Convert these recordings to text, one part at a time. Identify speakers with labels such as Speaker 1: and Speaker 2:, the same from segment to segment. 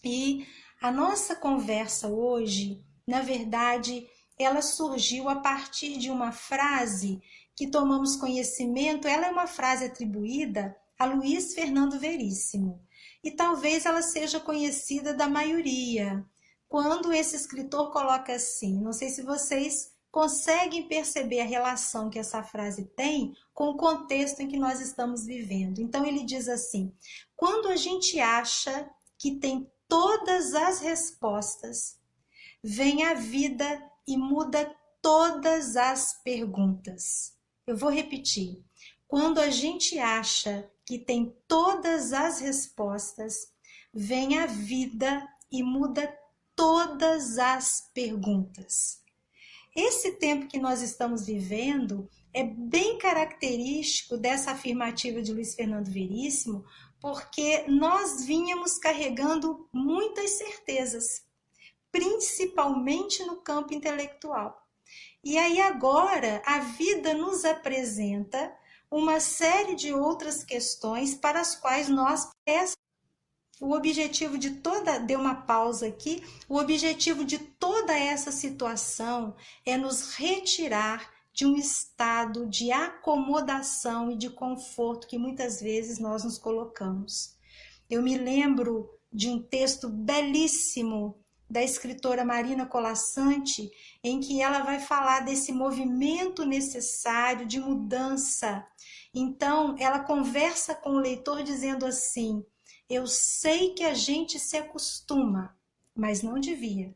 Speaker 1: E a nossa conversa hoje, na verdade, ela surgiu a partir de uma frase que tomamos conhecimento. Ela é uma frase atribuída a Luiz Fernando Veríssimo, e talvez ela seja conhecida da maioria, quando esse escritor coloca assim, não sei se vocês conseguem perceber a relação que essa frase tem com o contexto em que nós estamos vivendo. Então ele diz assim: quando a gente acha que tem todas as respostas, vem a vida e muda todas as perguntas. Eu vou repetir. Quando a gente acha que tem todas as respostas, vem a vida e muda todas as perguntas. Esse tempo que nós estamos vivendo é bem característico dessa afirmativa de Luiz Fernando Veríssimo, porque nós vínhamos carregando muitas certezas, principalmente no campo intelectual. E aí agora a vida nos apresenta uma série de outras questões para as quais nós o objetivo de toda, deu uma pausa aqui, o objetivo de toda essa situação é nos retirar de um estado de acomodação e de conforto que muitas vezes nós nos colocamos. Eu me lembro de um texto belíssimo da escritora Marina Colasanti, em que ela vai falar desse movimento necessário de mudança. Então, ela conversa com o leitor dizendo assim: eu sei que a gente se acostuma, mas não devia.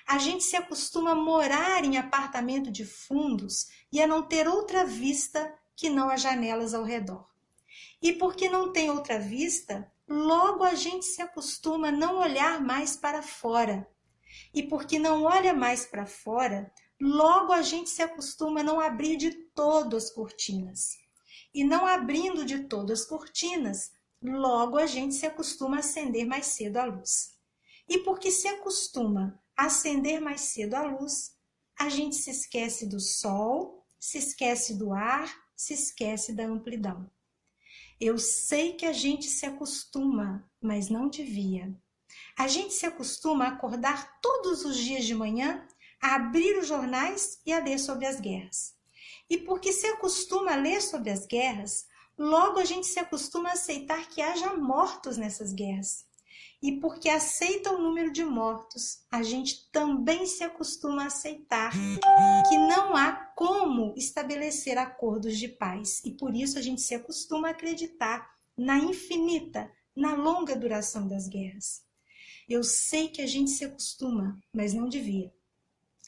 Speaker 1: A gente se acostuma a morar em apartamento de fundos e a não ter outra vista que não as janelas ao redor. E porque não tem outra vista, logo a gente se acostuma a não olhar mais para fora. E porque não olha mais para fora, logo a gente se acostuma a não abrir de todo as cortinas. E não abrindo de todo as cortinas, logo a gente se acostuma a acender mais cedo a luz. E porque se acostuma a acender mais cedo a luz, a gente se esquece do sol, se esquece do ar, se esquece da amplidão. Eu sei que a gente se acostuma, mas não devia. A gente se acostuma a acordar todos os dias de manhã, a abrir os jornais e a ler sobre as guerras. E porque se acostuma a ler sobre as guerras, logo a gente se acostuma a aceitar que haja mortos nessas guerras. E porque aceita o número de mortos, a gente também se acostuma a aceitar que não há como estabelecer acordos de paz. E por isso a gente se acostuma a acreditar na infinita, na longa duração das guerras. Eu sei que a gente se acostuma, mas não devia.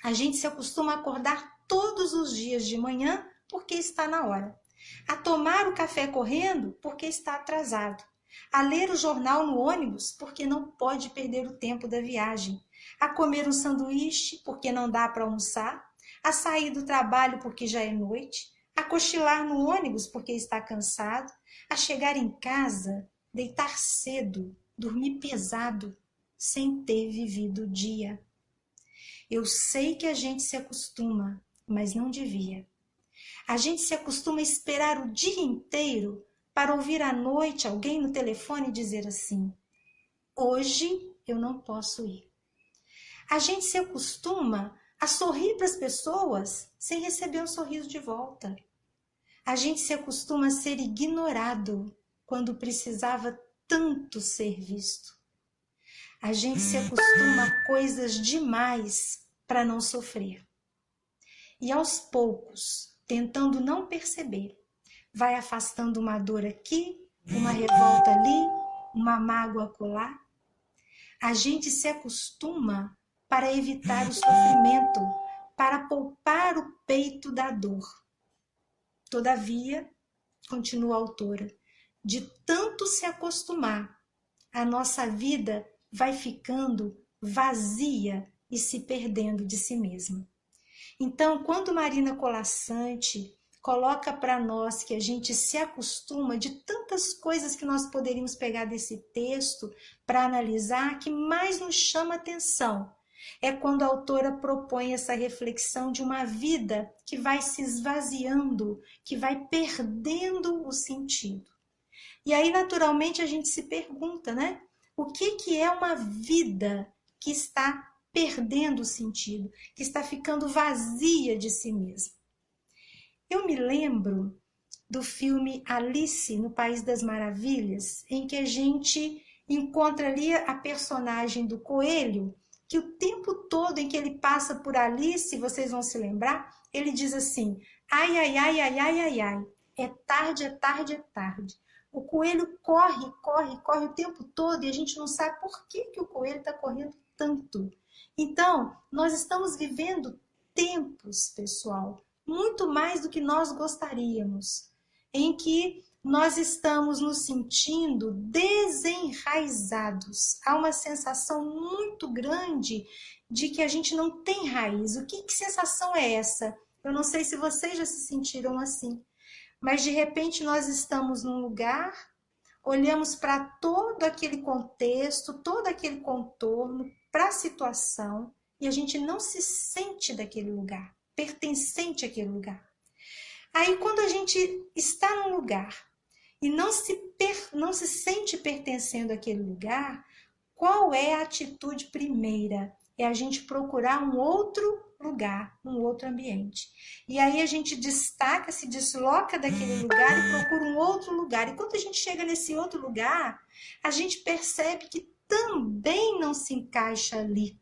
Speaker 1: A gente se acostuma a acordar todos os dias de manhã porque está na hora. A tomar o café correndo porque está atrasado. A ler o jornal no ônibus porque não pode perder o tempo da viagem. A comer um sanduíche porque não dá para almoçar. A sair do trabalho porque já é noite. A cochilar no ônibus porque está cansado. A chegar em casa, deitar cedo, dormir pesado, sem ter vivido o dia. Eu sei que a gente se acostuma, mas não devia. A gente se acostuma a esperar o dia inteiro para ouvir à noite alguém no telefone dizer assim: hoje eu não posso ir. A gente se acostuma a sorrir para as pessoas sem receber um sorriso de volta. A gente se acostuma a ser ignorado quando precisava tanto ser visto. A gente se acostuma a coisas demais para não sofrer. E aos poucos, tentando não perceber, vai afastando uma dor aqui, uma revolta ali, uma mágoa acolá. A gente se acostuma para evitar o sofrimento, para poupar o peito da dor. Todavia, continua a autora, de tanto se acostumar, a nossa vida vai ficando vazia e se perdendo de si mesma. Então, quando Marina Colasanti coloca para nós que a gente se acostuma de tantas coisas que nós poderíamos pegar desse texto para analisar, que mais nos chama atenção é quando a autora propõe essa reflexão de uma vida que vai se esvaziando, que vai perdendo o sentido. E aí, naturalmente, a gente se pergunta, né? O que é uma vida que está perdendo o sentido, que está ficando vazia de si mesma? Eu me lembro do filme Alice no País das Maravilhas, em que a gente encontra ali a personagem do coelho, que o tempo todo em que ele passa por Alice, vocês vão se lembrar, ele diz assim: ai, ai, ai, ai, ai, ai, ai, é tarde, é tarde, é tarde. O coelho corre, corre, corre o tempo todo e a gente não sabe por que o coelho está correndo tanto. Então, nós estamos vivendo tempos, pessoal, muito mais do que nós gostaríamos, em que nós estamos nos sentindo desenraizados. Há uma sensação muito grande de que a gente não tem raiz. Que sensação é essa? Eu não sei se vocês já se sentiram assim, mas de repente nós estamos num lugar, olhamos para todo aquele contexto, todo aquele contorno, para a situação, e a gente não se sente daquele lugar, pertencente àquele lugar. Aí quando a gente está num lugar e não se sente pertencendo àquele lugar, qual é a atitude primeira? É a gente procurar um outro lugar, um outro ambiente. E aí a gente destaca, se desloca daquele lugar e procura um outro lugar. E quando a gente chega nesse outro lugar, a gente percebe que também não se encaixa ali.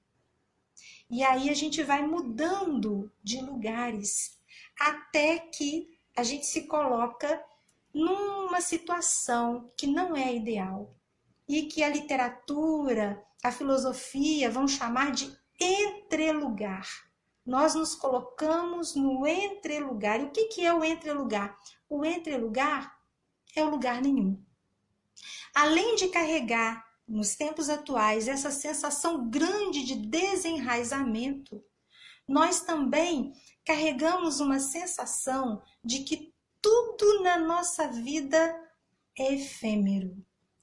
Speaker 1: E aí a gente vai mudando de lugares até que a gente se coloca numa situação que não é ideal e que a literatura, a filosofia vão chamar de entrelugar. Nós nos colocamos no entrelugar. E o que é o entrelugar? O entrelugar é o lugar nenhum. Além de carregar, nos tempos atuais, essa sensação grande de desenraizamento, nós também carregamos uma sensação de que tudo na nossa vida é efêmero.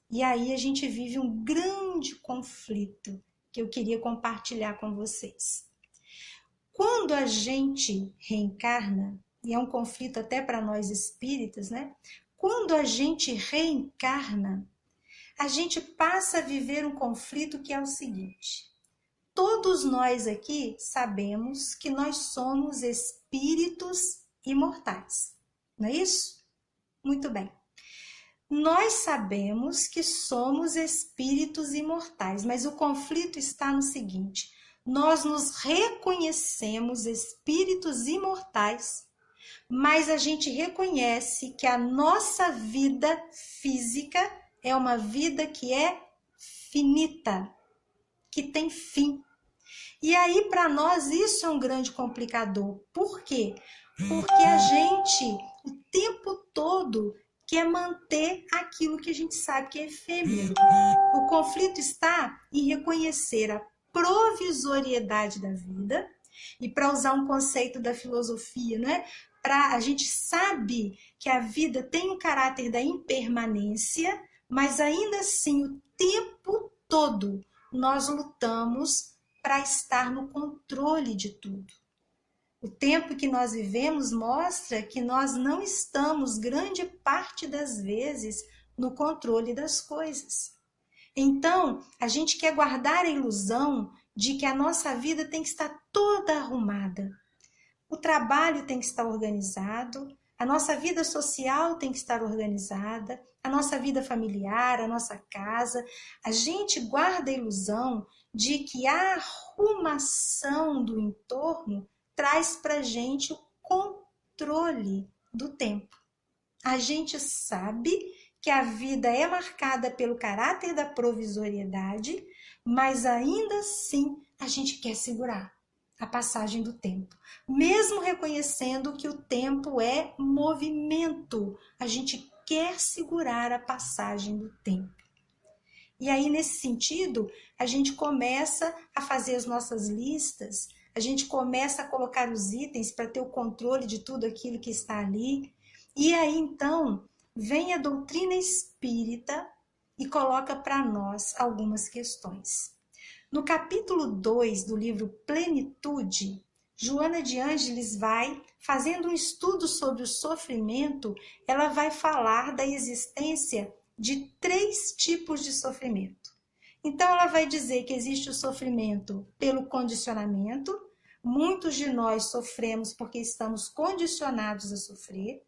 Speaker 1: E aí a gente vive um grande conflito que eu queria compartilhar com vocês. Quando a gente reencarna, e é um conflito até para nós espíritas, né? Quando a gente reencarna, a gente passa a viver um conflito que é o seguinte: todos nós aqui sabemos que nós somos espíritos imortais, não é isso? Muito bem. Nós sabemos que somos espíritos imortais, mas o conflito está no seguinte: nós nos reconhecemos espíritos imortais, mas a gente reconhece que a nossa vida física é uma vida que é finita, que tem fim. E aí, para nós, isso é um grande complicador. Por quê? Porque a gente, o tempo todo, quer manter aquilo que a gente sabe que é efêmero. O conflito está em reconhecer a provisoriedade da vida, e para usar um conceito da filosofia, né? A gente sabe que a vida tem um caráter da impermanência, mas ainda assim, o tempo todo, nós lutamos para estar no controle de tudo. O tempo que nós vivemos mostra que nós não estamos, grande parte das vezes, no controle das coisas. Então, a gente quer guardar a ilusão de que a nossa vida tem que estar toda arrumada. O trabalho tem que estar organizado, a nossa vida social tem que estar organizada, a nossa vida familiar, a nossa casa. A gente guarda a ilusão de que a arrumação do entorno traz para a gente o controle do tempo. A gente sabe que a vida é marcada pelo caráter da provisoriedade, mas ainda assim a gente quer segurar a passagem do tempo. Mesmo reconhecendo que o tempo é movimento, a gente quer segurar a passagem do tempo. E aí, nesse sentido, a gente começa a fazer as nossas listas, a gente começa a colocar os itens para ter o controle de tudo aquilo que está ali. E aí, então, vem a doutrina espírita e coloca para nós algumas questões. No capítulo 2 do livro Plenitude, Joana de Ângeles vai, fazendo um estudo sobre o sofrimento, ela vai falar da existência de 3 tipos de sofrimento. Então, ela vai dizer que existe o sofrimento pelo condicionamento. Muitos de nós sofremos porque estamos condicionados a sofrer.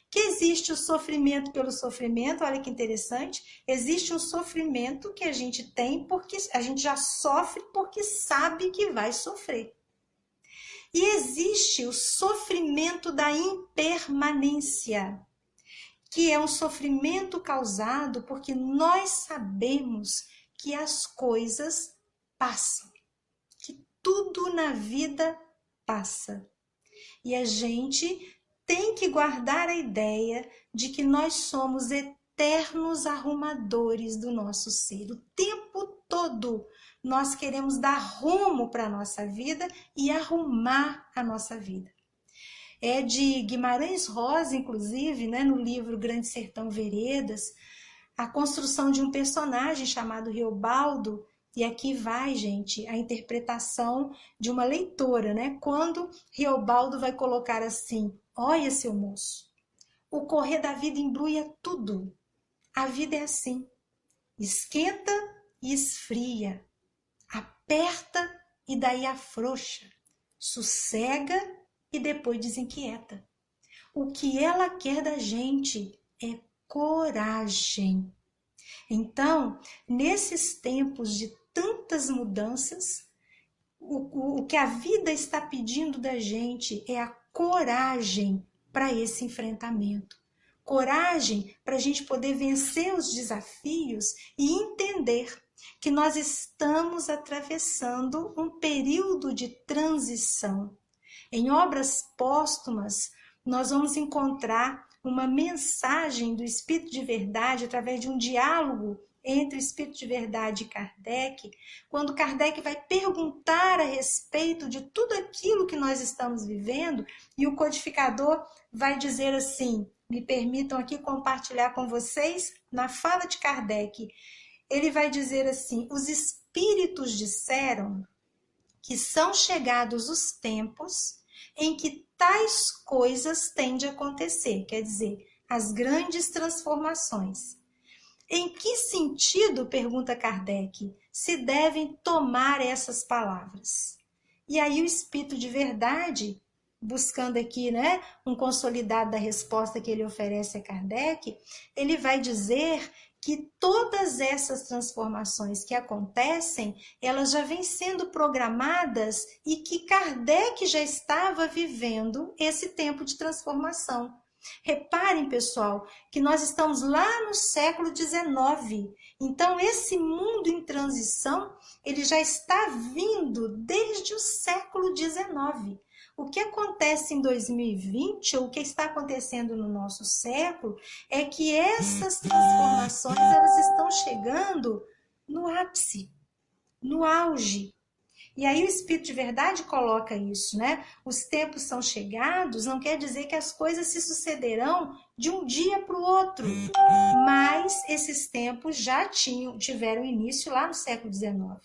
Speaker 1: Que existe o sofrimento pelo sofrimento, olha que interessante. Existe um sofrimento que a gente tem porque a gente já sofre porque sabe que vai sofrer. E existe o sofrimento da impermanência, que é um sofrimento causado porque nós sabemos que as coisas passam, que tudo na vida passa. E a gente tem que guardar a ideia de que nós somos eternos arrumadores do nosso ser. O tempo todo nós queremos dar rumo para a nossa vida e arrumar a nossa vida. É de Guimarães Rosa, inclusive, né, no livro Grande Sertão Veredas, a construção de um personagem chamado Riobaldo. E aqui vai, gente, a interpretação de uma leitora, né? Quando Riobaldo vai colocar assim: olha, seu moço, o correr da vida embrulha tudo. A vida é assim, esquenta e esfria, aperta e daí afrouxa, sossega e depois desinquieta. O que ela quer da gente é coragem. Então, nesses tempos de tantas mudanças, o que a vida está pedindo da gente é a coragem para esse enfrentamento. Coragem para a gente poder vencer os desafios e entender que nós estamos atravessando um período de transição. Em obras póstumas, nós vamos encontrar uma mensagem do Espírito de Verdade através de um diálogo entre o Espírito de Verdade e Kardec, quando Kardec vai perguntar a respeito de tudo aquilo que nós estamos vivendo, e o codificador vai dizer assim, me permitam aqui compartilhar com vocês, na fala de Kardec, ele vai dizer assim: os espíritos disseram que são chegados os tempos em que tais coisas têm de acontecer, quer dizer, as grandes transformações. Em que sentido, pergunta Kardec, se devem tomar essas palavras? E aí o Espírito de Verdade, buscando aqui, né, um consolidado da resposta que ele oferece a Kardec, ele vai dizer que todas essas transformações que acontecem, elas já vêm sendo programadas e que Kardec já estava vivendo esse tempo de transformação. Reparem, pessoal, que nós estamos lá no século XIX. Então, esse mundo em transição, ele já está vindo desde o século XIX. O que acontece em 2020, ou o que está acontecendo no nosso século, é que essas transformações elas estão chegando no ápice, no auge. E aí o Espírito de Verdade coloca isso, né? Os tempos são chegados, não quer dizer que as coisas se sucederão de um dia para o outro, mas esses tempos já tiveram início lá no século XIX.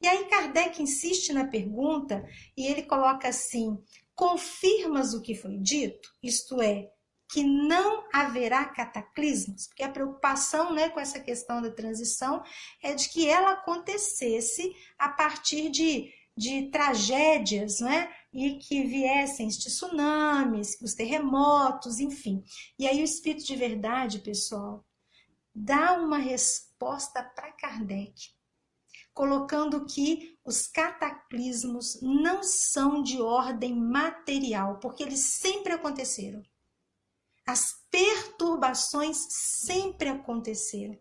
Speaker 1: E aí Kardec insiste na pergunta e ele coloca assim: confirmas o que foi dito? Isto é, que não haverá cataclismos? Porque a preocupação, né, com essa questão da transição é de que ela acontecesse a partir de tragédias, né, e que viessem os tsunamis, os terremotos, enfim. E aí o Espírito de Verdade, pessoal, dá uma resposta para Kardec, colocando que os cataclismos não são de ordem material, porque eles sempre aconteceram. As perturbações sempre aconteceram,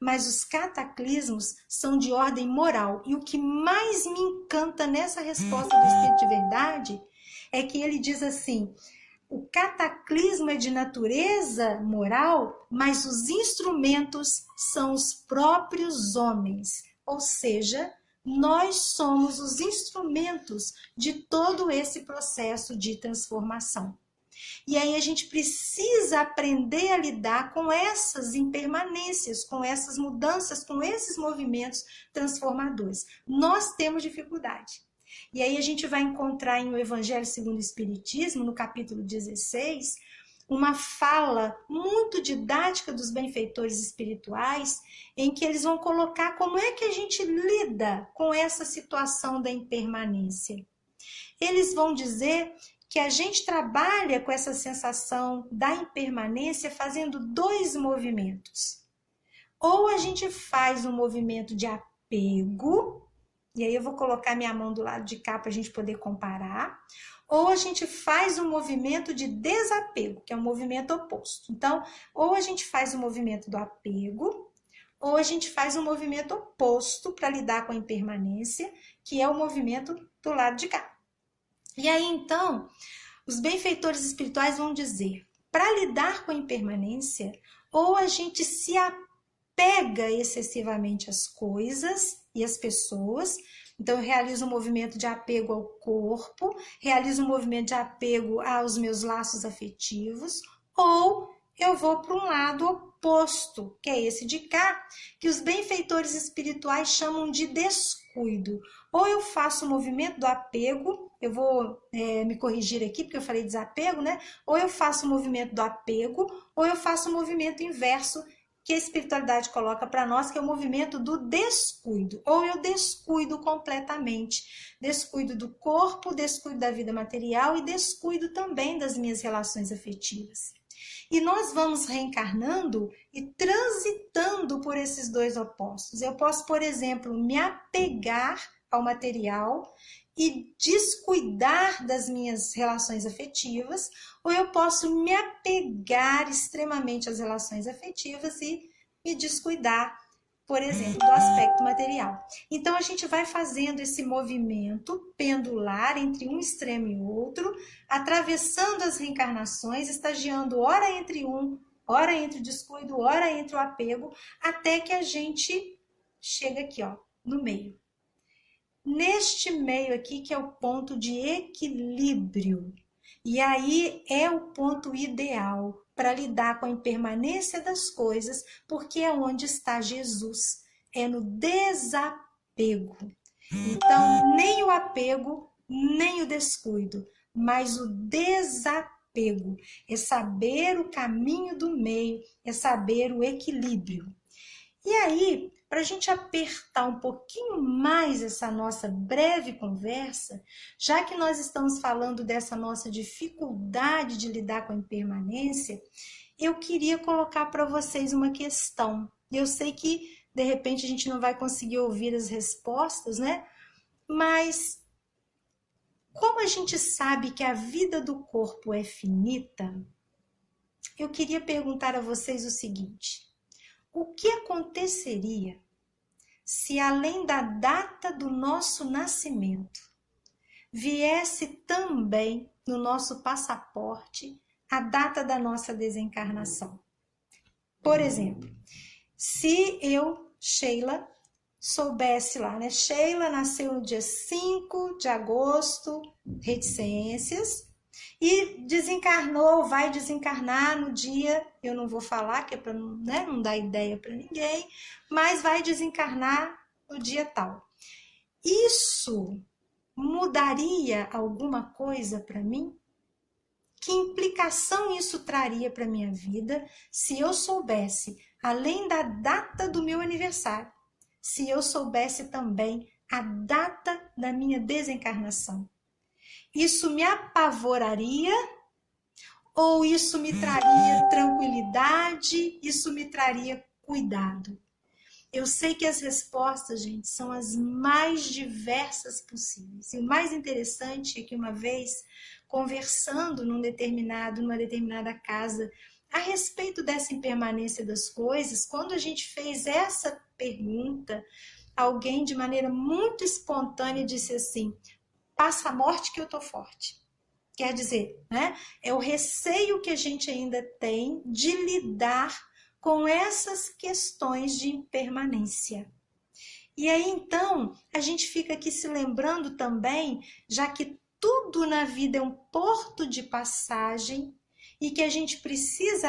Speaker 1: mas os cataclismos são de ordem moral. E o que mais me encanta nessa resposta do Espírito de Verdade é que ele diz assim: o cataclismo é de natureza moral, mas os instrumentos são os próprios homens. Ou seja, nós somos os instrumentos de todo esse processo de transformação. E aí a gente precisa aprender a lidar com essas impermanências, com essas mudanças, com esses movimentos transformadores. Nós temos dificuldade. E aí a gente vai encontrar em O Evangelho segundo o Espiritismo, no capítulo 16, uma fala muito didática dos benfeitores espirituais, em que eles vão colocar como é que a gente lida com essa situação da impermanência. Eles vão dizer que a gente trabalha com essa sensação da impermanência fazendo dois movimentos. Ou a gente faz um movimento de apego, e aí eu vou colocar minha mão do lado de cá para a gente poder comparar, ou a gente faz um movimento de desapego, que é um movimento oposto. Então, ou a gente faz o movimento do apego, ou a gente faz um movimento oposto para lidar com a impermanência, que é o movimento do lado de cá. E aí, então, os benfeitores espirituais vão dizer, para lidar com a impermanência, ou a gente se apega excessivamente às coisas e às pessoas. Então, eu realizo um movimento de apego ao corpo, realizo um movimento de apego aos meus laços afetivos, ou eu vou para um lado oposto, que é esse de cá, que os benfeitores espirituais chamam de descuido. Ou eu faço o movimento do apego, eu vou me corrigir aqui, porque eu falei desapego, né? Ou eu faço o movimento do apego, ou eu faço o movimento inverso, que a espiritualidade coloca para nós, que é o movimento do descuido. Ou eu descuido completamente. Descuido do corpo, descuido da vida material e descuido também das minhas relações afetivas. E nós vamos reencarnando e transitando por esses dois opostos. Eu posso, por exemplo, me apegar ao material e descuidar das minhas relações afetivas, ou eu posso me apegar extremamente às relações afetivas e me descuidar, por exemplo, do aspecto material. Então, a gente vai fazendo esse movimento pendular entre um extremo e outro, atravessando as reencarnações, estagiando ora entre ora entre o descuido, ora entre o apego, até que a gente chega aqui, ó, no meio. Neste meio aqui, que é o ponto de equilíbrio. E aí é o ponto ideal para lidar com a impermanência das coisas, porque é onde está Jesus, é no desapego. Então, nem o apego, nem o descuido, mas o desapego. É saber o caminho do meio, é saber o equilíbrio. E aí, para a gente apertar um pouquinho mais essa nossa breve conversa, já que nós estamos falando dessa nossa dificuldade de lidar com a impermanência, eu queria colocar para vocês uma questão. Eu sei que, de repente, a gente não vai conseguir ouvir as respostas, né? Mas, como a gente sabe que a vida do corpo é finita, eu queria perguntar a vocês o seguinte: o que aconteceria se, além da data do nosso nascimento, viesse também no nosso passaporte a data da nossa desencarnação? Por exemplo, se eu, Sheila, soubesse lá, né? Sheila nasceu no dia 5 de agosto, reticências, e desencarnou, vai desencarnar no dia, eu não vou falar, que é para não dar ideia para ninguém, mas vai desencarnar no dia tal. Isso mudaria alguma coisa para mim? Que implicação isso traria para minha vida se eu soubesse, além da data do meu aniversário, se eu soubesse também a data da minha desencarnação? Isso me apavoraria ou isso me traria tranquilidade, isso me traria cuidado? Eu sei que as respostas, gente, são as mais diversas possíveis. E o mais interessante é que uma vez, conversando numa determinada casa, a respeito dessa impermanência das coisas, quando a gente fez essa pergunta, alguém de maneira muito espontânea disse assim: passa a morte que eu tô forte. Quer dizer, né? É o receio que a gente ainda tem de lidar com essas questões de impermanência. E aí, então, a gente fica aqui se lembrando também, já que tudo na vida é um porto de passagem e que a gente precisa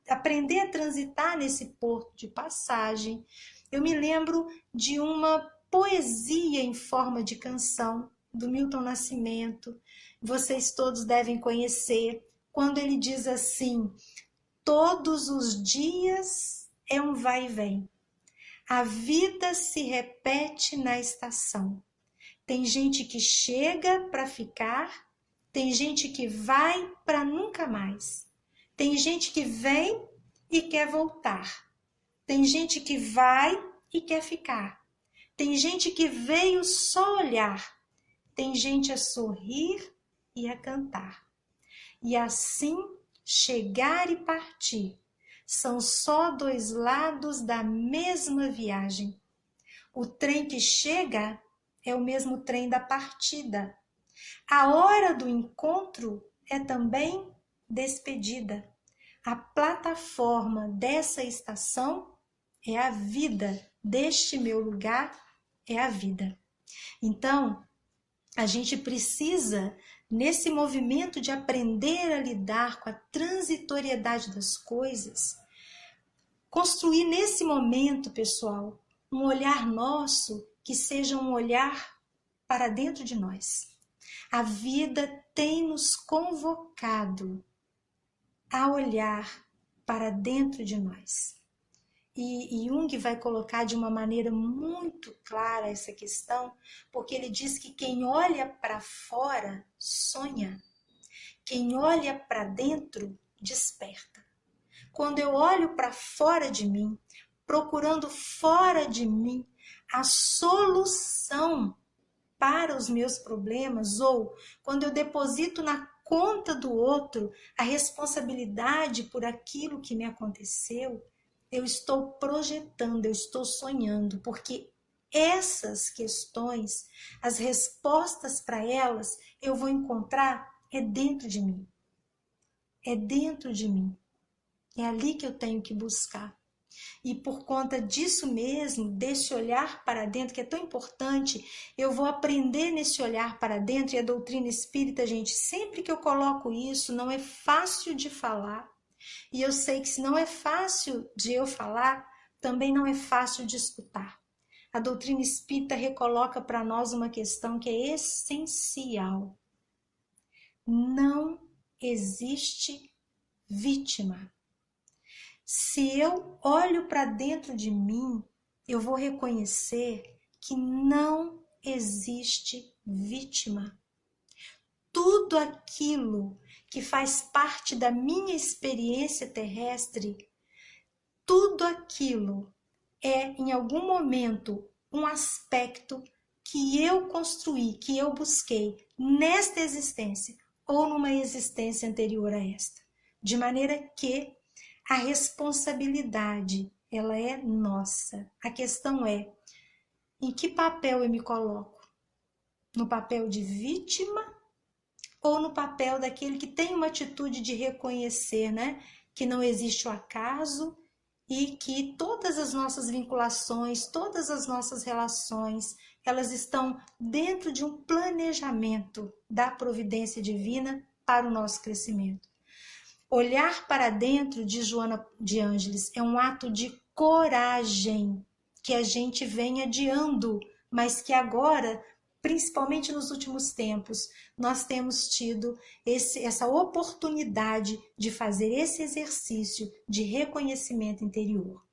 Speaker 1: aprender a transitar nesse porto de passagem. Eu me lembro de uma poesia em forma de canção do Milton Nascimento. Vocês todos devem conhecer, quando ele diz assim: todos os dias é um vai e vem. A vida se repete na estação. Tem gente que chega para ficar, tem gente que vai para nunca mais. Tem gente que vem e quer voltar. Tem gente que vai e quer ficar. Tem gente que veio só olhar. Tem gente a sorrir e a cantar. E assim, chegar e partir são só dois lados da mesma viagem. O trem que chega é o mesmo trem da partida. A hora do encontro é também despedida. A plataforma dessa estação é a vida, deste meu lugar é a vida. Então, a gente precisa, nesse movimento de aprender a lidar com a transitoriedade das coisas, construir nesse momento, pessoal, um olhar nosso que seja um olhar para dentro de nós. A vida tem nos convocado a olhar para dentro de nós. E Jung vai colocar de uma maneira muito clara essa questão, porque ele diz que quem olha para fora sonha, quem olha para dentro desperta. Quando eu olho para fora de mim, procurando fora de mim a solução para os meus problemas, ou quando eu deposito na conta do outro a responsabilidade por aquilo que me aconteceu, eu estou projetando, eu estou sonhando, porque essas questões, as respostas para elas, eu vou encontrar dentro de mim. É dentro de mim. É ali que eu tenho que buscar. E por conta disso mesmo, desse olhar para dentro, que é tão importante, eu vou aprender nesse olhar para dentro. E a doutrina espírita, gente, sempre que eu coloco isso, não é fácil de falar. E eu sei que se não é fácil de eu falar, também não é fácil de escutar. A doutrina espírita recoloca para nós uma questão que é essencial. Não existe vítima. Se eu olho para dentro de mim, eu vou reconhecer que não existe vítima. Tudo aquilo que faz parte da minha experiência terrestre, tudo aquilo é, em algum momento, um aspecto que eu construí, que eu busquei nesta existência ou numa existência anterior a esta. De maneira que a responsabilidade, ela é nossa. A questão é, em que papel eu me coloco? No papel de vítima ou no papel daquele que tem uma atitude de reconhecer, né, que não existe o acaso e que todas as nossas vinculações, todas as nossas relações, elas estão dentro de um planejamento da providência divina para o nosso crescimento. Olhar para dentro, de Joana de Ângeles, é um ato de coragem que a gente vem adiando, mas que agora, principalmente nos últimos tempos, nós temos tido essa oportunidade de fazer esse exercício de reconhecimento interior.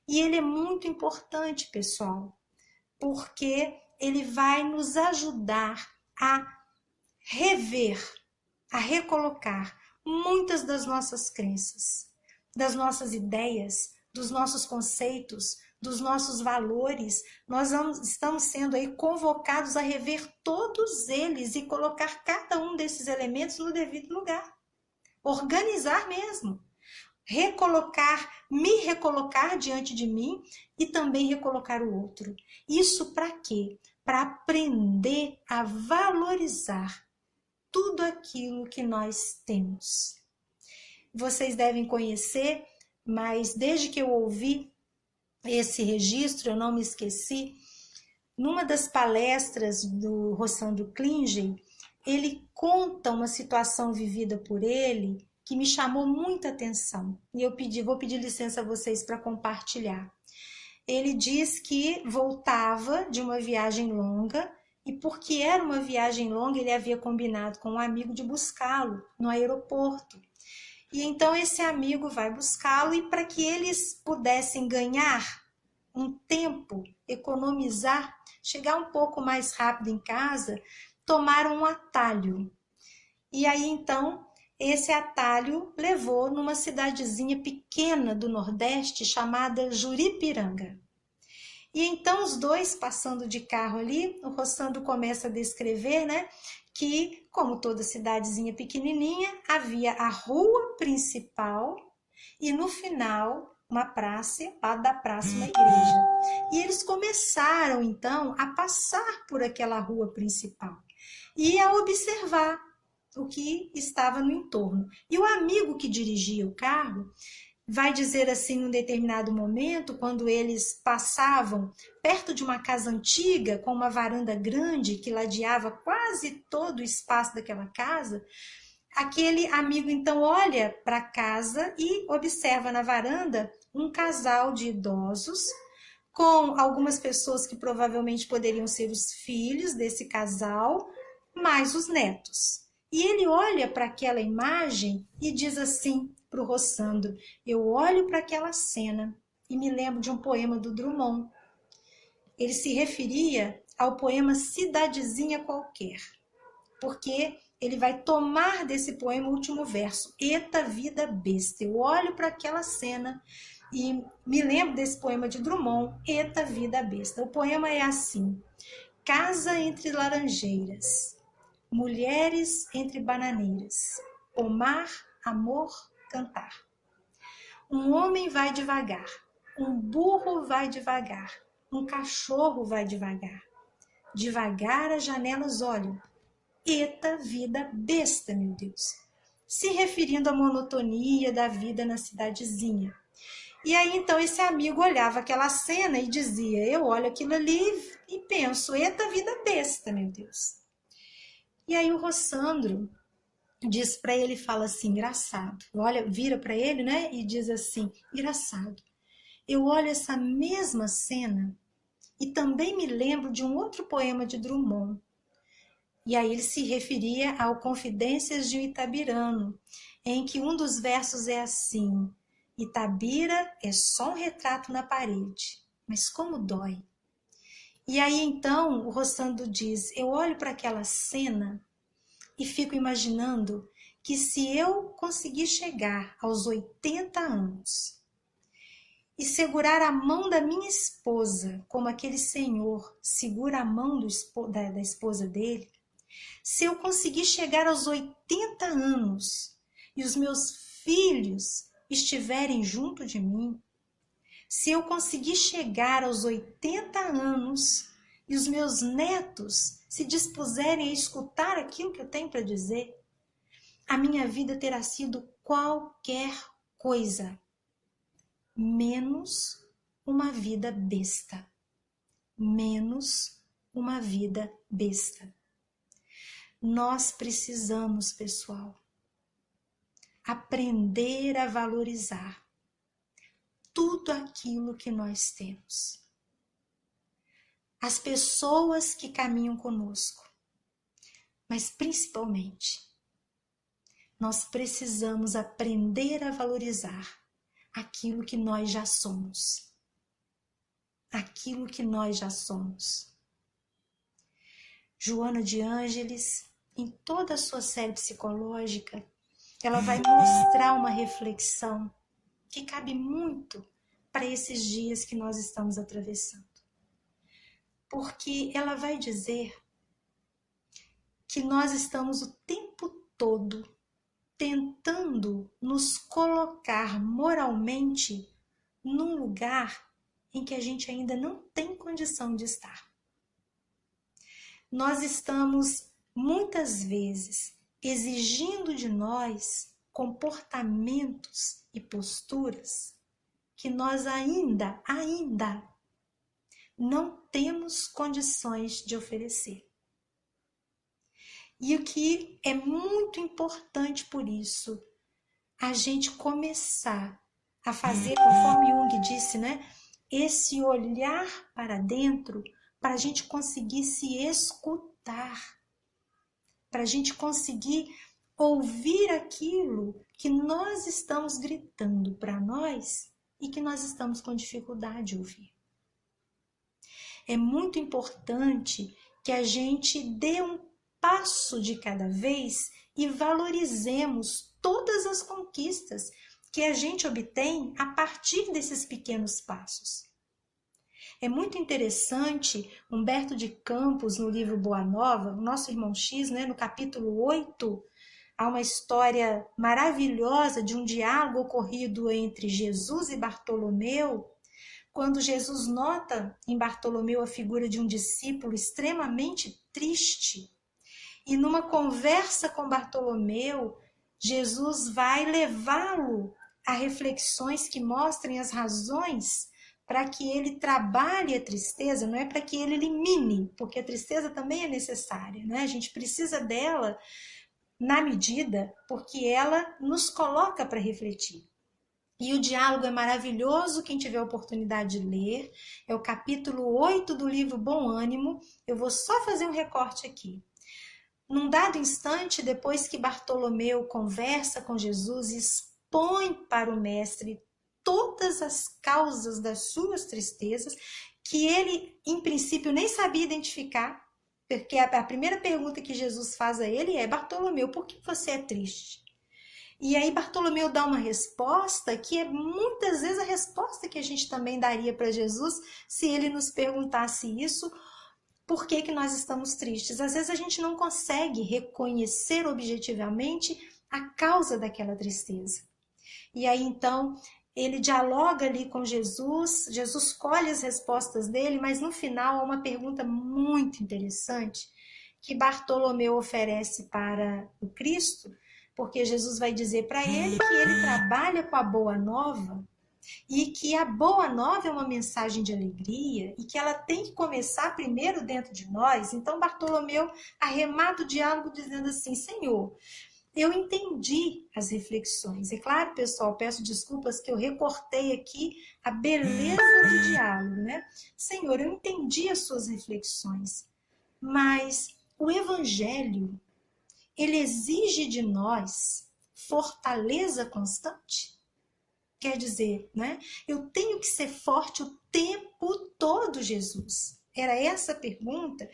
Speaker 1: E ele é muito importante, pessoal, porque ele vai nos ajudar a rever, a recolocar muitas das nossas crenças, das nossas ideias, dos nossos conceitos, dos nossos valores. Nós estamos sendo aí convocados a rever todos eles e colocar cada um desses elementos no devido lugar. Organizar mesmo. Recolocar, me recolocar diante de mim e também recolocar o outro. Isso para quê? Para aprender a valorizar tudo aquilo que nós temos. Vocês devem conhecer, mas desde que eu ouvi esse registro, eu não me esqueci, numa das palestras do Rossandro Klingen, ele conta uma situação vivida por ele que me chamou muita atenção. E eu vou pedir licença a vocês para compartilhar. Ele diz que voltava de uma viagem longa E porque era uma viagem longa, ele havia combinado com um amigo de buscá-lo no aeroporto. E então esse amigo vai buscá-lo e para que eles pudessem ganhar um tempo, economizar, chegar um pouco mais rápido em casa, tomaram um atalho. E aí então esse atalho levou numa cidadezinha pequena do Nordeste chamada Juripiranga. E então os dois passando de carro ali, o Rossandro começa a descrever, né, que como toda cidadezinha pequenininha, havia a rua principal e no final uma praça, ao lado da praça uma igreja. E eles começaram então a passar por aquela rua principal e a observar o que estava no entorno. E o amigo que dirigia o carro vai dizer assim, num determinado momento, quando eles passavam perto de uma casa antiga, com uma varanda grande que ladeava quase todo o espaço daquela casa, aquele amigo então olha para a casa e observa na varanda um casal de idosos, com algumas pessoas que provavelmente poderiam ser os filhos desse casal, mais os netos. E ele olha para aquela imagem e diz assim para o Rossandro: eu olho para aquela cena e me lembro de um poema do Drummond. Ele se referia ao poema Cidadezinha Qualquer, porque ele vai tomar desse poema o último verso: Eita vida besta. Eu olho para aquela cena e me lembro desse poema de Drummond, Eita vida besta. O poema é assim: casa entre laranjeiras, mulheres entre bananeiras, pomar, amor, cantar. Um homem vai devagar, um burro vai devagar, um cachorro vai devagar. Devagar as janelas olham. Eita vida besta, meu Deus. Se referindo à monotonia da vida na cidadezinha. E aí então esse amigo olhava aquela cena e dizia: eu olho aquilo ali e penso, eita vida besta, meu Deus. E aí o Rossandro diz para ele, fala assim, engraçado. Olha, vira para ele, né, e diz assim, engraçado. Eu olho essa mesma cena e também me lembro de um outro poema de Drummond. E aí ele se referia ao Confidências de um Itabirano, em que um dos versos é assim: Itabira é só um retrato na parede, mas como dói. E aí então o Rossandro diz: eu olho para aquela cena e fico imaginando que se eu conseguir chegar aos 80 anos e segurar a mão da minha esposa, como aquele senhor segura a mão da esposa dele, se eu conseguir chegar aos 80 anos e os meus filhos estiverem junto de mim, se eu conseguir chegar aos 80 anos e os meus netos se dispuserem a escutar aquilo que eu tenho para dizer, a minha vida terá sido qualquer coisa, menos uma vida besta. Menos uma vida besta. Nós precisamos, pessoal, aprender a valorizar tudo aquilo que nós temos. As pessoas que caminham conosco, mas principalmente, nós precisamos aprender a valorizar aquilo que nós já somos. Aquilo que nós já somos. Joana de Ângeles, em toda a sua série psicológica, ela vai mostrar uma reflexão que cabe muito para esses dias que nós estamos atravessando. Porque ela vai dizer que nós estamos o tempo todo tentando nos colocar moralmente num lugar em que a gente ainda não tem condição de estar. Nós estamos, muitas vezes, exigindo de nós comportamentos e posturas que nós ainda não temos condições de oferecer. E o que é muito importante por isso, a gente começar a fazer, conforme Jung disse, né? Esse olhar para dentro para a gente conseguir se escutar, para a gente conseguir ouvir aquilo que nós estamos gritando para nós e que nós estamos com dificuldade de ouvir. É muito importante que a gente dê um passo de cada vez e valorizemos todas as conquistas que a gente obtém a partir desses pequenos passos. É muito interessante, Humberto de Campos, no livro Boa Nova, o nosso irmão X, né, no capítulo 8, há uma história maravilhosa de um diálogo ocorrido entre Jesus e Bartolomeu, quando Jesus nota em Bartolomeu a figura de um discípulo extremamente triste. E numa conversa com Bartolomeu, Jesus vai levá-lo a reflexões que mostrem as razões para que ele trabalhe a tristeza, não é para que ele elimine, porque a tristeza também é necessária, né? A gente precisa dela na medida porque ela nos coloca para refletir. E o diálogo é maravilhoso, quem tiver a oportunidade de ler, é o capítulo 8 do livro Bom Ânimo. Eu vou só fazer um recorte aqui. Num dado instante, depois que Bartolomeu conversa com Jesus e expõe para o mestre todas as causas das suas tristezas, que ele, em princípio, nem sabia identificar, porque a primeira pergunta que Jesus faz a ele é: Bartolomeu, por que você é triste? E aí Bartolomeu dá uma resposta que é muitas vezes a resposta que a gente também daria para Jesus se ele nos perguntasse isso. Por que que nós estamos tristes? Às vezes a gente não consegue reconhecer objetivamente a causa daquela tristeza. E aí então ele dialoga ali com Jesus, Jesus colhe as respostas dele, mas no final há uma pergunta muito interessante que Bartolomeu oferece para o Cristo, porque Jesus vai dizer para ele que ele trabalha com a boa nova e que a boa nova é uma mensagem de alegria e que ela tem que começar primeiro dentro de nós. Então Bartolomeu arremata o diálogo dizendo assim: Senhor, eu entendi as reflexões. É claro, pessoal, peço desculpas que eu recortei aqui a beleza do diálogo, né? Senhor, eu entendi as suas reflexões, mas o Evangelho, ele exige de nós fortaleza constante. Quer dizer, né? Eu tenho que ser forte o tempo todo, Jesus. Era essa pergunta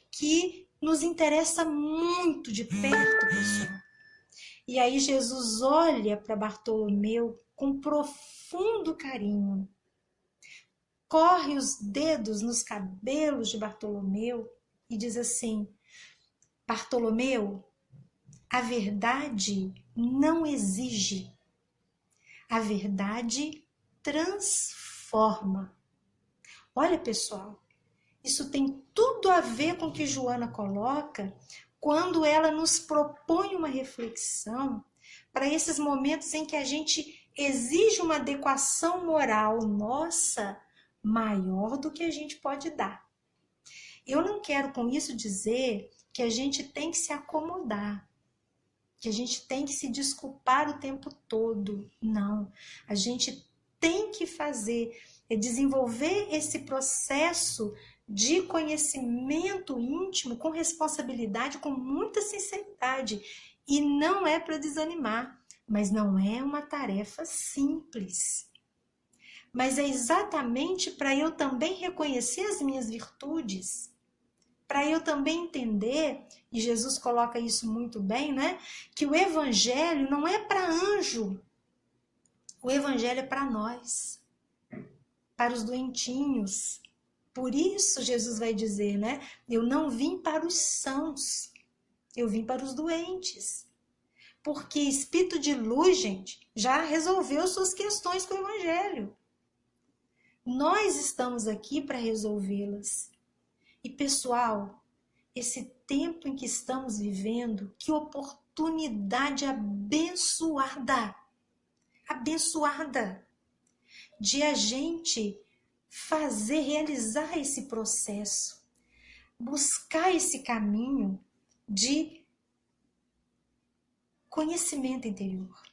Speaker 1: que nos interessa muito de perto, pessoal. E aí Jesus olha para Bartolomeu com profundo carinho, corre os dedos nos cabelos de Bartolomeu e diz assim: Bartolomeu, a verdade não exige, a verdade transforma. Olha, pessoal, isso tem tudo a ver com o que Joana coloca quando ela nos propõe uma reflexão para esses momentos em que a gente exige uma adequação moral nossa maior do que a gente pode dar. Eu não quero com isso dizer que a gente tem que se acomodar, que a gente tem que se desculpar o tempo todo. Não, a gente tem que desenvolver esse processo de conhecimento íntimo com responsabilidade, com muita sinceridade. E não é para desanimar, mas não é uma tarefa simples. Mas é exatamente para eu também reconhecer as minhas virtudes, para eu também entender, e Jesus coloca isso muito bem, né? Que o Evangelho não é para anjo, o Evangelho é para nós, para os doentinhos. Por isso Jesus vai dizer, né? Eu não vim para os sãos, eu vim para os doentes. Porque espírito de luz, gente, já resolveu suas questões com o Evangelho. Nós estamos aqui para resolvê-las. E pessoal, esse tempo em que estamos vivendo, que oportunidade abençoada, de a gente realizar esse processo, buscar esse caminho de conhecimento interior,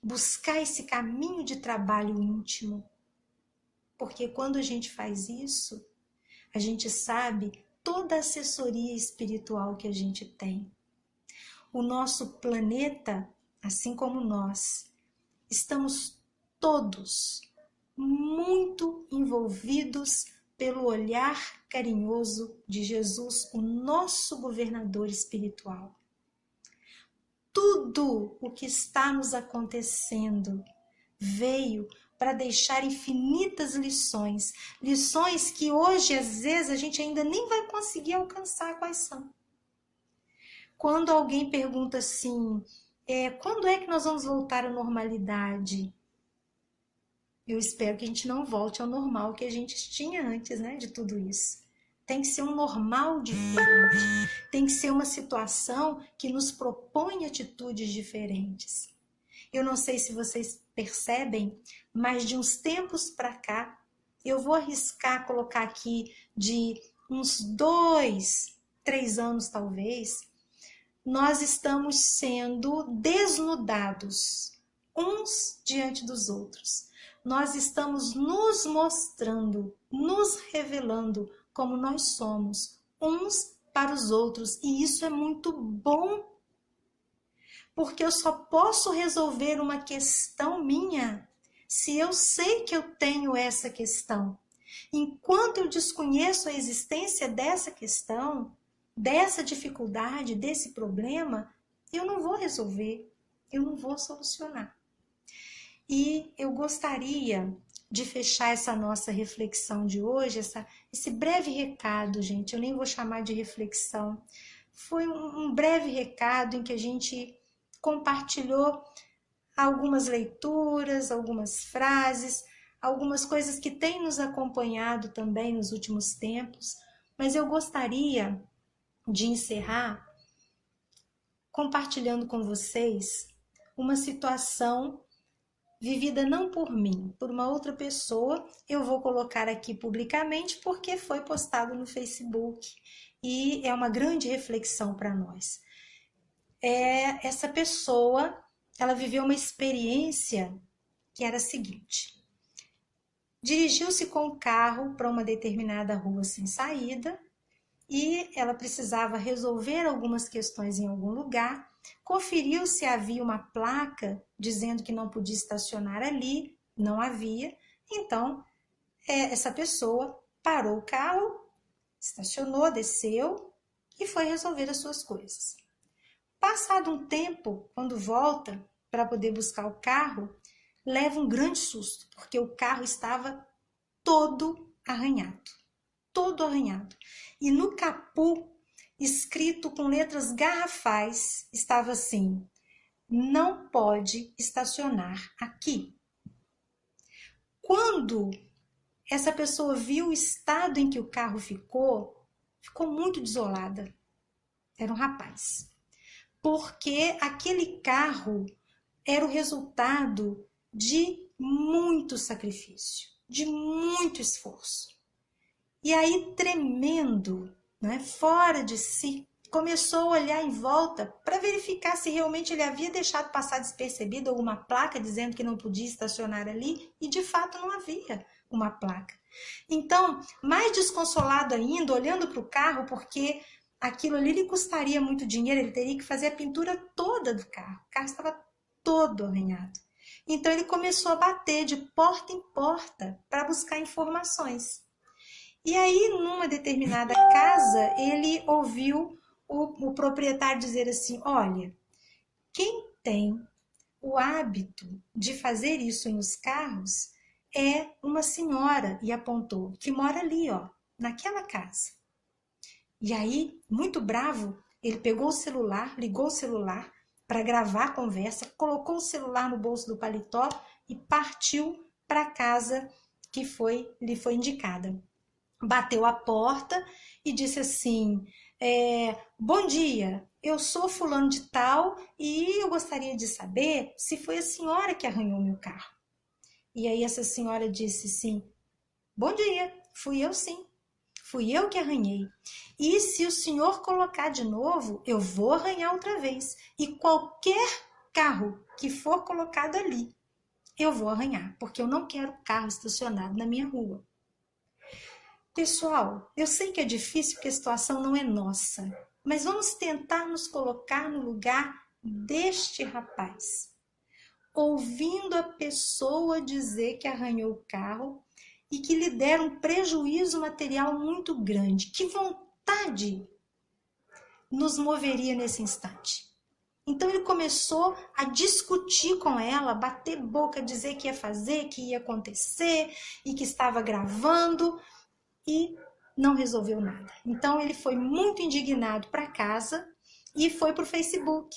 Speaker 1: buscar esse caminho de trabalho íntimo, porque quando a gente faz isso, a gente sabe toda a assessoria espiritual que a gente tem. O nosso planeta, assim como nós, estamos todos muito envolvidos pelo olhar carinhoso de Jesus, o nosso governador espiritual. Tudo o que está nos acontecendo veio para deixar infinitas lições, lições que hoje às vezes a gente ainda nem vai conseguir alcançar quais são. Quando alguém pergunta assim, quando é que nós vamos voltar à normalidade? Eu espero que a gente não volte ao normal que a gente tinha antes, né, de tudo isso. Tem que ser um normal diferente. Tem que ser uma situação que nos propõe atitudes diferentes. Eu não sei se vocês percebem, mas de uns tempos para cá, eu vou arriscar colocar aqui de uns 2, 3 anos talvez, nós estamos sendo desnudados uns diante dos outros. Nós estamos nos mostrando, nos revelando como nós somos, uns para os outros. E isso é muito bom, porque eu só posso resolver uma questão minha se eu sei que eu tenho essa questão. Enquanto eu desconheço a existência dessa questão, dessa dificuldade, desse problema, eu não vou resolver, eu não vou solucionar. E eu gostaria de fechar essa nossa reflexão de hoje, esse breve recado, gente, eu nem vou chamar de reflexão, foi um breve recado em que a gente compartilhou algumas leituras, algumas frases, algumas coisas que têm nos acompanhado também nos últimos tempos, mas eu gostaria de encerrar compartilhando com vocês uma situação vivida não por mim, por uma outra pessoa. Eu vou colocar aqui publicamente porque foi postado no Facebook e é uma grande reflexão para nós. Essa pessoa, ela viveu uma experiência que era a seguinte: dirigiu-se com o carro para uma determinada rua sem saída e ela precisava resolver algumas questões em algum lugar. Conferiu se havia uma placa dizendo que não podia estacionar ali, não havia. Então, essa pessoa parou o carro, estacionou, desceu e foi resolver as suas coisas. Passado um tempo, quando volta para poder buscar o carro, leva um grande susto, porque o carro estava todo arranhado. Todo arranhado. E no capô, escrito com letras garrafais, estava assim: não pode estacionar aqui. Quando essa pessoa viu o estado em que o carro ficou muito desolada. Era um rapaz. Porque aquele carro era o resultado de muito sacrifício, de muito esforço. E aí, tremendo, né, fora de si, começou a olhar em volta para verificar se realmente ele havia deixado passar despercebido alguma placa dizendo que não podia estacionar ali, e de fato não havia uma placa. Então, mais desconsolado ainda, olhando para o carro, porque aquilo ali lhe custaria muito dinheiro, ele teria que fazer a pintura toda do carro. O carro estava todo arranhado. Então, ele começou a bater de porta em porta para buscar informações. E aí, numa determinada casa, ele ouviu o proprietário dizer assim: olha, quem tem o hábito de fazer isso nos carros é uma senhora, e apontou, que mora ali, ó, naquela casa. E aí, muito bravo, ele pegou o celular, ligou o celular para gravar a conversa, colocou o celular no bolso do paletó e partiu para a casa que lhe foi indicada. Bateu a porta e disse assim: bom dia, eu sou fulano de tal e eu gostaria de saber se foi a senhora que arranhou meu carro. E aí essa senhora disse assim: bom dia, fui eu sim, fui eu que arranhei. E se o senhor colocar de novo, eu vou arranhar outra vez. E qualquer carro que for colocado ali, eu vou arranhar, porque eu não quero carro estacionado na minha rua. Pessoal, eu sei que é difícil porque a situação não é nossa, mas vamos tentar nos colocar no lugar deste rapaz. Ouvindo a pessoa dizer que arranhou o carro e que lhe deram um prejuízo material muito grande. Que vontade nos moveria nesse instante? Então ele começou a discutir com ela, bater boca, dizer que ia fazer, que ia acontecer e que estava gravando e não resolveu nada. Então ele foi muito indignado para casa e foi para o Facebook.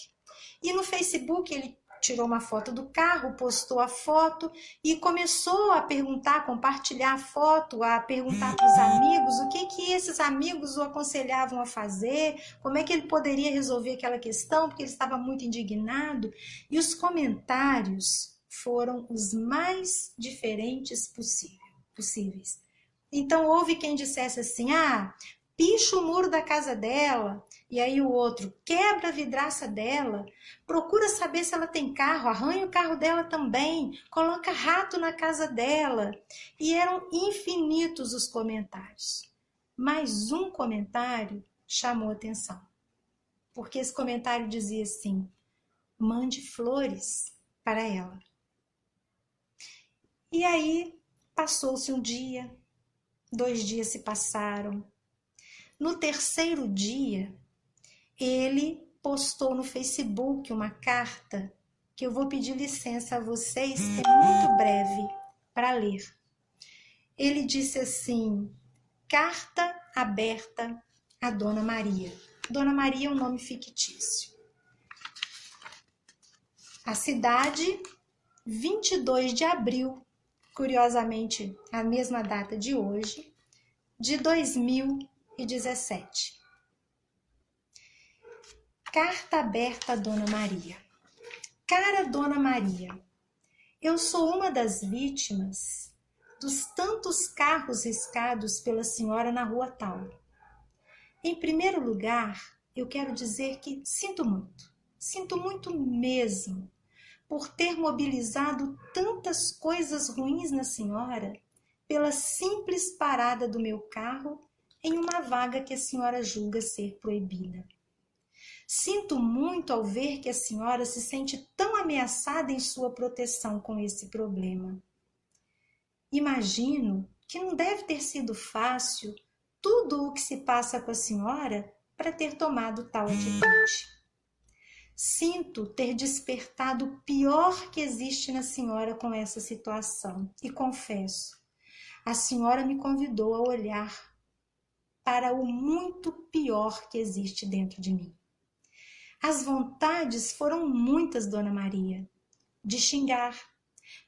Speaker 1: E no Facebook ele tirou uma foto do carro, postou a foto e começou a perguntar, a compartilhar a foto, a perguntar para os amigos o que esses amigos o aconselhavam a fazer, como é que ele poderia resolver aquela questão, porque ele estava muito indignado. E os comentários foram os mais diferentes possíveis. Então houve quem dissesse assim, picha o muro da casa dela, e aí o outro quebra a vidraça dela, procura saber se ela tem carro, arranha o carro dela também, coloca rato na casa dela. E eram infinitos os comentários. Mas um comentário chamou atenção, porque esse comentário dizia assim, mande flores para ela. E aí passou-se um dia, 2 dias se passaram. No 3º dia, ele postou no Facebook uma carta que eu vou pedir licença a vocês, que é muito breve, para ler. Ele disse assim, carta aberta a Dona Maria. Dona Maria é um nome fictício. A cidade, 22 de abril, curiosamente a mesma data de hoje, de 2017. Carta aberta a Dona Maria. Cara Dona Maria, eu sou uma das vítimas dos tantos carros riscados pela senhora na rua tal. Em primeiro lugar, eu quero dizer que sinto muito mesmo, por ter mobilizado tantas coisas ruins na senhora pela simples parada do meu carro em uma vaga que a senhora julga ser proibida. Sinto muito ao ver que a senhora se sente tão ameaçada em sua proteção com esse problema. Imagino que não deve ter sido fácil tudo o que se passa com a senhora para ter tomado tal atitude. Sinto ter despertado o pior que existe na senhora com essa situação e confesso, a senhora me convidou a olhar para o muito pior que existe dentro de mim. As vontades foram muitas, Dona Maria, de xingar,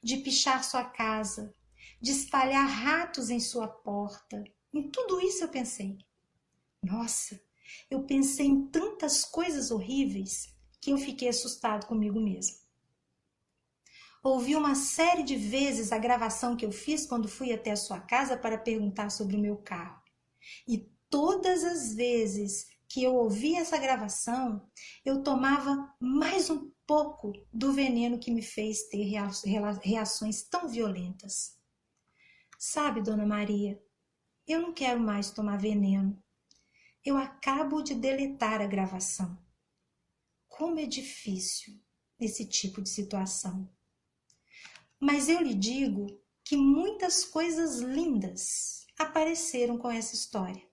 Speaker 1: de pichar sua casa, de espalhar ratos em sua porta. Em tudo isso eu pensei. Nossa, eu pensei em tantas coisas horríveis que eu fiquei assustado comigo mesmo. Ouvi uma série de vezes a gravação que eu fiz quando fui até a sua casa para perguntar sobre o meu carro. E todas as vezes que eu ouvi essa gravação, eu tomava mais um pouco do veneno que me fez ter reações tão violentas. Sabe, Dona Maria, eu não quero mais tomar veneno. Eu acabo de deletar a gravação. Como é difícil esse tipo de situação. Mas eu lhe digo que muitas coisas lindas apareceram com essa história.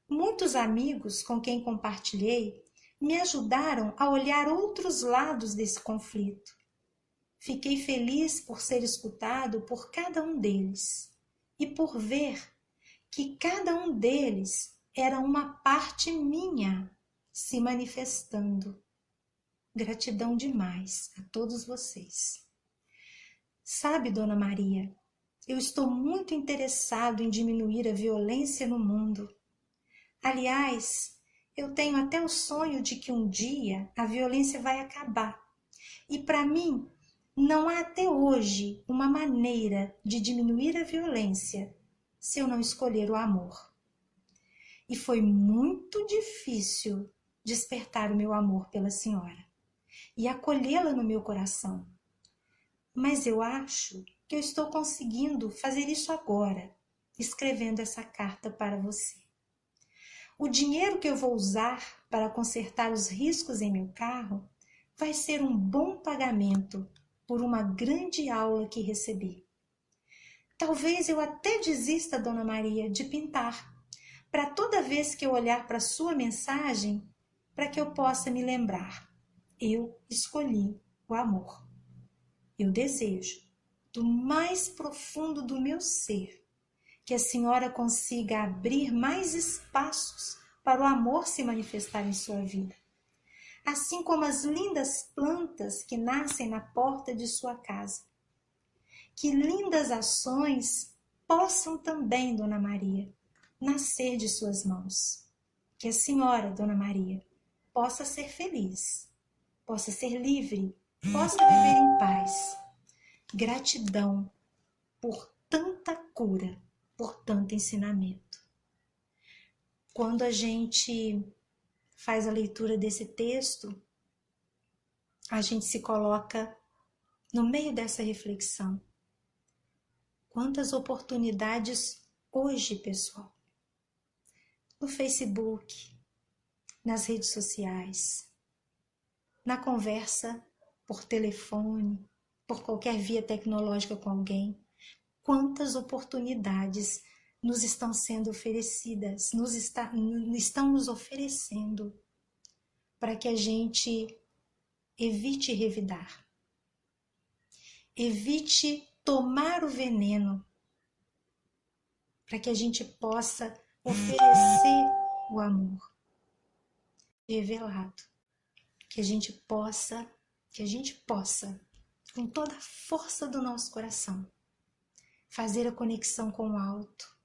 Speaker 1: Muitos amigos com quem compartilhei me ajudaram a olhar outros lados desse conflito. Fiquei feliz por ser escutado por cada um deles e por ver que cada um deles era uma parte minha se manifestando. Gratidão demais a todos vocês. Sabe, Dona Maria, eu estou muito interessado em diminuir a violência no mundo. Aliás, eu tenho até o sonho de que um dia a violência vai acabar. E para mim, não há até hoje uma maneira de diminuir a violência se eu não escolher o amor. E foi muito difícil despertar o meu amor pela senhora e acolhê-la no meu coração. Mas eu acho que eu estou conseguindo fazer isso agora, escrevendo essa carta para você. O dinheiro que eu vou usar para consertar os riscos em meu carro vai ser um bom pagamento por uma grande aula que recebi. Talvez eu até desista, Dona Maria, de pintar, para toda vez que eu olhar para sua mensagem, para que eu possa me lembrar. Eu escolhi o amor. Eu desejo, do mais profundo do meu ser, que a senhora consiga abrir mais espaços para o amor se manifestar em sua vida. Assim como as lindas plantas que nascem na porta de sua casa. Que lindas ações possam também, Dona Maria, nascer de suas mãos. Que a senhora, Dona Maria, possa ser feliz, possa ser livre, possa viver em paz. Gratidão por tanta cura, por tanto ensinamento. Quando a gente faz a leitura desse texto, a gente se coloca no meio dessa reflexão. Quantas oportunidades hoje, pessoal, no Facebook, nas redes sociais, na conversa por telefone, por qualquer via tecnológica com alguém, quantas oportunidades nos estão sendo oferecidas, estão nos oferecendo para que a gente evite revidar, evite tomar o veneno, para que a gente possa oferecer o amor revelado, que a gente possa, com toda a força do nosso coração, fazer a conexão com o alto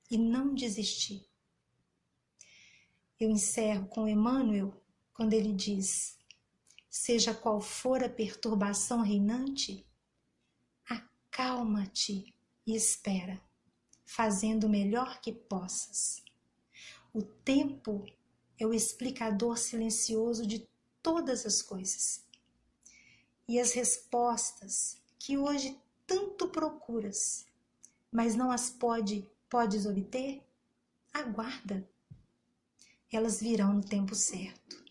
Speaker 1: e não desistir. Eu encerro com Emmanuel, quando ele diz: seja qual for a perturbação reinante, acalma-te e espera, fazendo o melhor que possas. O tempo é o explicador silencioso de todas as coisas. E as respostas que hoje tanto procuras, mas não as podes obter, aguarda. Elas virão no tempo certo.